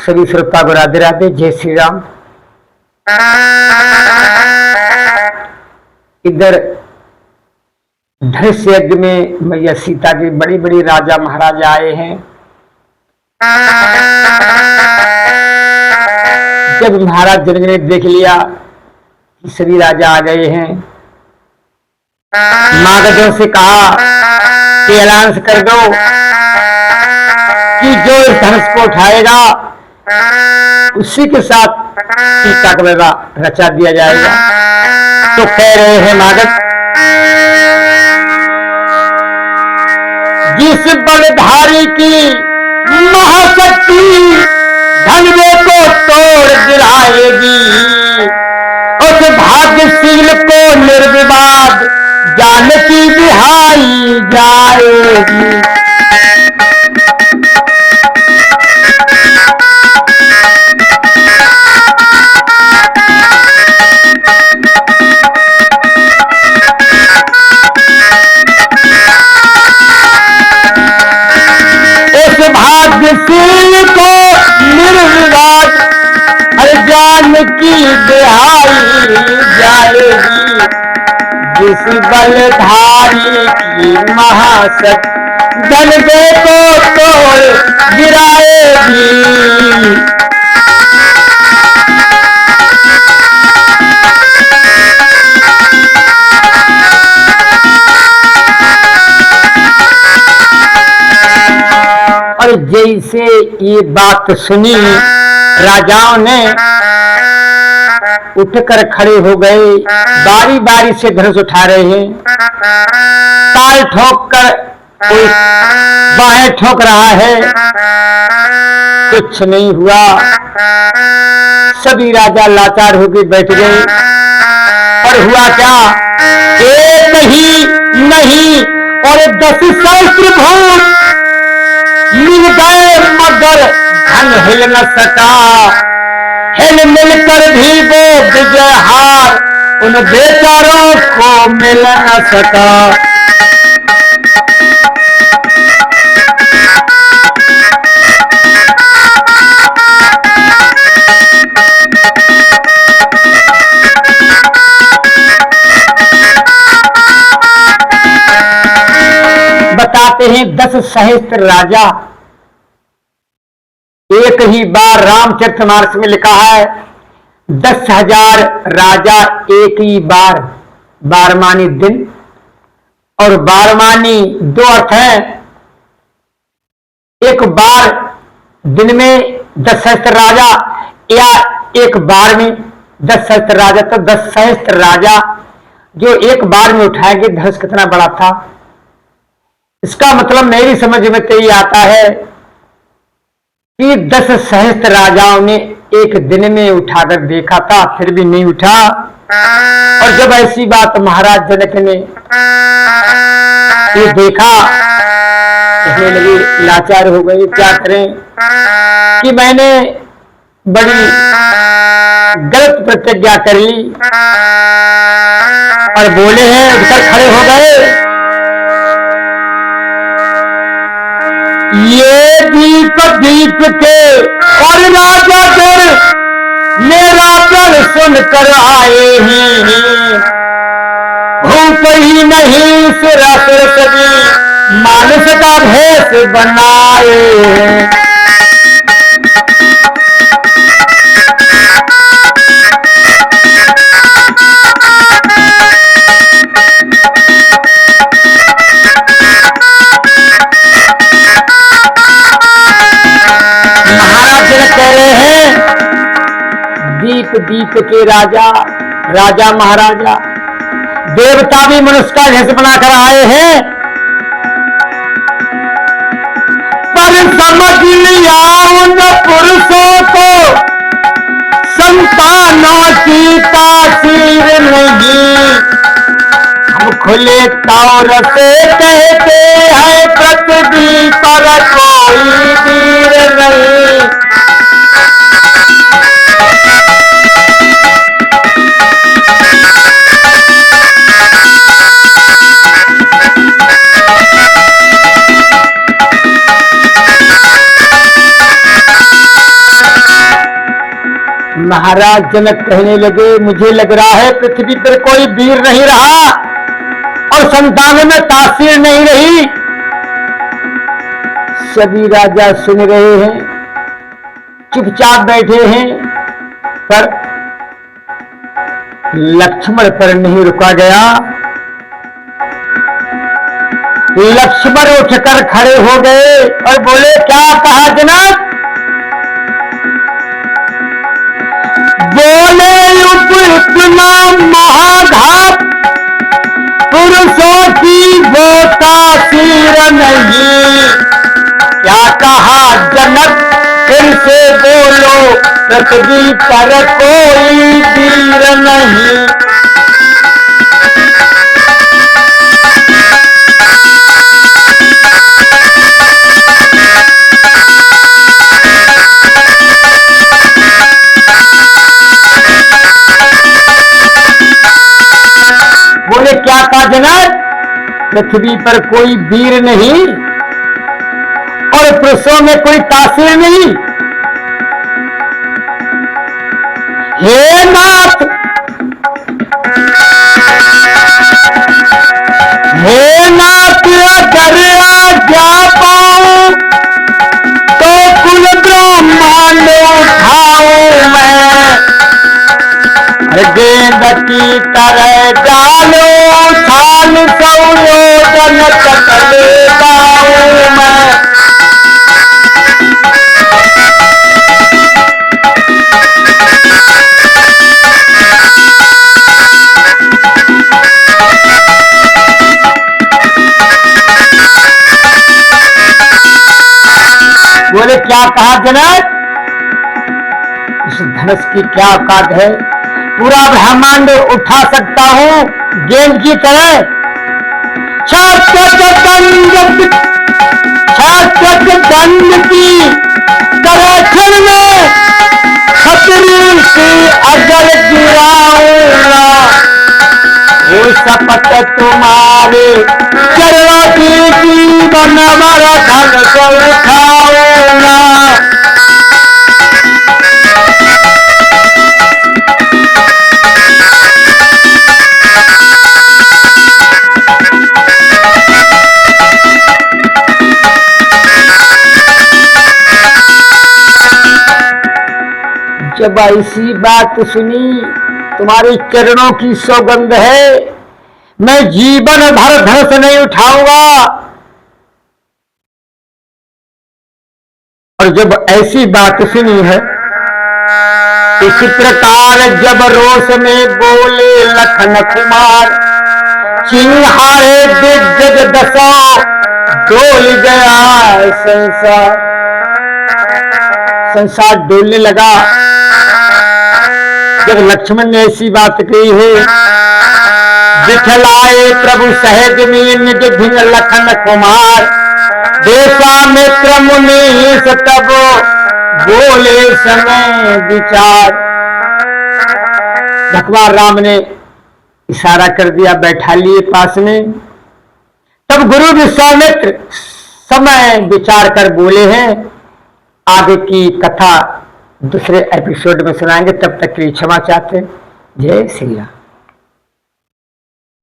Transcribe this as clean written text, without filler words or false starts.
सभी श्रोता को राधे राधे, जय श्री राम। इधर धनुष यज्ञ में मैया सीता के बड़ी बड़ी राजा महाराजा आए हैं। जब महाराज जनक ने देख लिया कि सभी राजा आ गए हैं, मागधों से कहा कि ऐलान कर दो कि जो इस धनुष को उठाएगा उसी के साथ सीता का विवाह रचा दिया जाएगा। तो कह रहे हैं मागध, जिस बलधारी की महाशक्ति धनवे को तोड़ गिराएगी, उस भाग्यशील को निर्विवाद जानकी बिहाई जाएगी। भाग्यशील को निर्विवाद जानकी बिहाई जाएगी, जिस बलधारी की महाशक्ति धनवे को तोड़ गिराएगी। और जैसे ये बात सुनी, राजाओं ने उठकर खड़े हो गए, बारी बारी से धनुष उठा रहे हैं। ताल ठोक कर कोई बाहें ठोक रहा है, कुछ नहीं हुआ। सभी राजा लाचार होकर बैठ गए। और हुआ क्या, एक ही नहीं और 10 सहस्त्र भूत मिल गए, मगर धन हिल न सका। हिल मिलकर भी वो विजय हार उन बेचारों को मिल न सका। बताते हैं 10 सहस्त्र राजा एक ही बार, रामचरितमानस में लिखा है 10,000 राजा एक ही बार, बारमानी दिन। और बारमानी 2 अर्थ है, एक बार दिन में 10 सहस्त्र राजा, या एक बार में 10 सहस्त्र राजा। तो 10 सहस्त्र राजा जो एक बार में उठाएंगे, धनुष कितना बड़ा था। इसका मतलब मेरी समझ में तो ये आता है कि 10 सहस्त्र राजाओं ने एक दिन में उठाकर देखा था, फिर भी नहीं उठा। और जब ऐसी बात महाराज जनक ने ये देखा, कहने लगे, लाचार हो गए, क्या करें कि मैंने बड़ी गलत प्रतिज्ञा कर ली। और बोले हैं, उठकर खड़े हो गए, ये दीप दीप के और राजा जन मेरा जन सुनकर आए हैं। भूख ही नहीं सिरा सिर सभी मानस का भेष बनाए हैं। दीप दीप के राजा, राजा महाराजा, देवता भी मनुष्य का भेष बनाकर आए हैं। पर समझ लिया उन पुरुषों को संतानों की तासीर नहीं। हम खुले तौर से कहते हैं, पृथ्वी पर कोई वीर नहीं। महाराज जनक कहने लगे, मुझे लग रहा है पृथ्वी पर कोई वीर नहीं रहा और संतान में तासीर नहीं रही। सभी राजा सुन रहे हैं, चुपचाप बैठे हैं, पर लक्ष्मण पर नहीं रुका गया। लक्ष्मण उठकर खड़े हो गए और बोले, क्या कहा जनक? बोले, इतना महाघात पुरुषों की वो तासीर नहीं। क्या कहा जनक? फिर से बोलो, पृथ्वी पर कोई वीर नहीं। बोले, क्या कहा जनक? पृथ्वी पर कोई वीर नहीं और पुरुषों में कोई तासीर नहीं। हे नाथ, हे नाथ, अगर आज्ञा पाऊं तो कुल ब्रह्मांड उठाऊं मैं। गेंद की तरह डालो छान संयोजन कटले पाऊं मैं। बोले, क्या कहा जनक? इस धनुष की क्या औकात है? पूरा ब्रह्मांड उठा सकता हूं गेंद की तरह। छात्रक दंड की तरह क्षण में खतरी से अजल गिराऊंगा। वो शपथ तुम्हारे चरणों की जीवन मरण को उठाऊंगा। जब ऐसी बात सुनी, तुम्हारे चरणों की सौगंध है, मैं जीवन भर धनुष नहीं उठाऊंगा। और जब ऐसी बात सुनी है, इसी प्रकार जब रोष में बोले लखन कुमार, चिन्हारे दिग्गज दशा डोल गया संसार। संसार डोलने लगा जब लक्ष्मण ने ऐसी बात कही है। बिठलाए प्रभु सहज में निज भिन लखन कुमार, देशा मित्र मुनि तब बोले समय विचार। भगवान राम ने इशारा कर दिया, बैठा लिए पास में। तब गुरु विश्वामित्र समय विचार कर बोले हैं। आगे की कथा दूसरे एपिसोड में सुनाएंगे, तब तक के लिए क्षमा चाहते हैं। जय श्री राम।